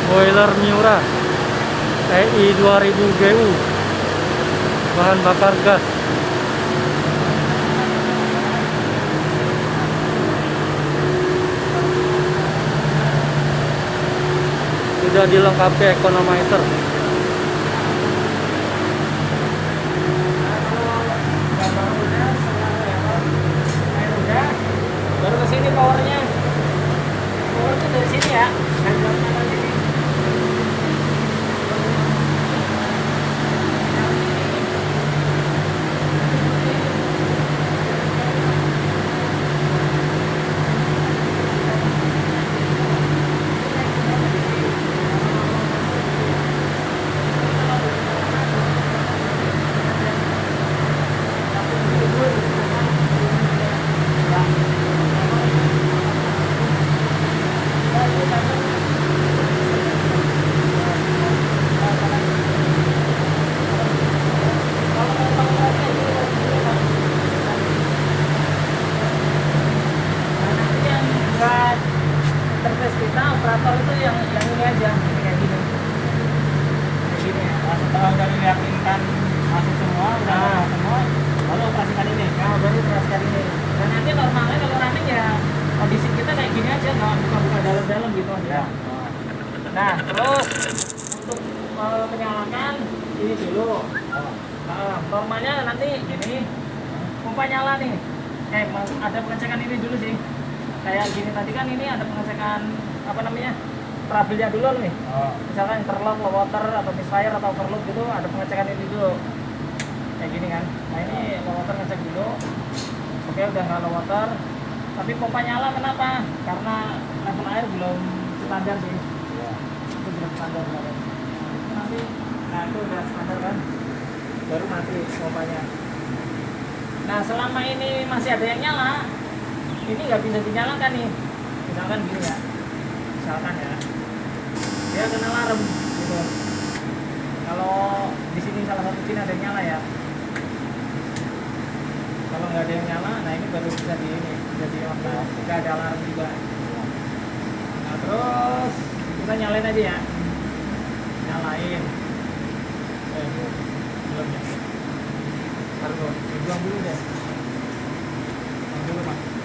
Boiler Miura EI 2000 GU, bahan bakar gas. Sudah dilengkapi economizer. Baru ke sini powernya dari sini ya. Interface kita operator itu yang ini aja kayak gini ya. Setelah udah meyakinkan masuk semua udah semua baru operasikan ini. Baru operasikan ini dan nanti normalnya kalau running ya kondisi kita kayak gini aja, nggak buka-buka dalam-dalam gitu aja ya. Nah terus untuk menyalakan ini dulu. Normalnya nanti gini pompa nyala nih, ada pengecekan ini dulu sih. Kayak gini tadi kan ini ada pengecekan apa namanya trouble-nya dulu nih. Misalkan interlock, low water atau misfire atau overload gitu, ada pengecekan ini dulu kayak gini kan. Nah ini low water ngecek dulu, oke udah nggak low water, tapi pompa nyala. Kenapa? Karena level air belum standar sih. Itu belum standar banget. Nanti nah itu udah standar kan, baru mati pompanya. Nah selama ini masih ada yang nyala, ini nggak bisa dinyalakan nih. Misalkan gini ya, misalkan ya, dia kena alarm gitu. Kalau di sini salah satu sini ada yang nyala ya. Kalau nggak ada yang nyala, nah ini baru bisa di ini, bisa di on, nggak ada alarm juga. Nah terus kita nyalain aja ya, nyalain. Belum ya. Taruh, dibuang dulu deh. Buang dulu Pak.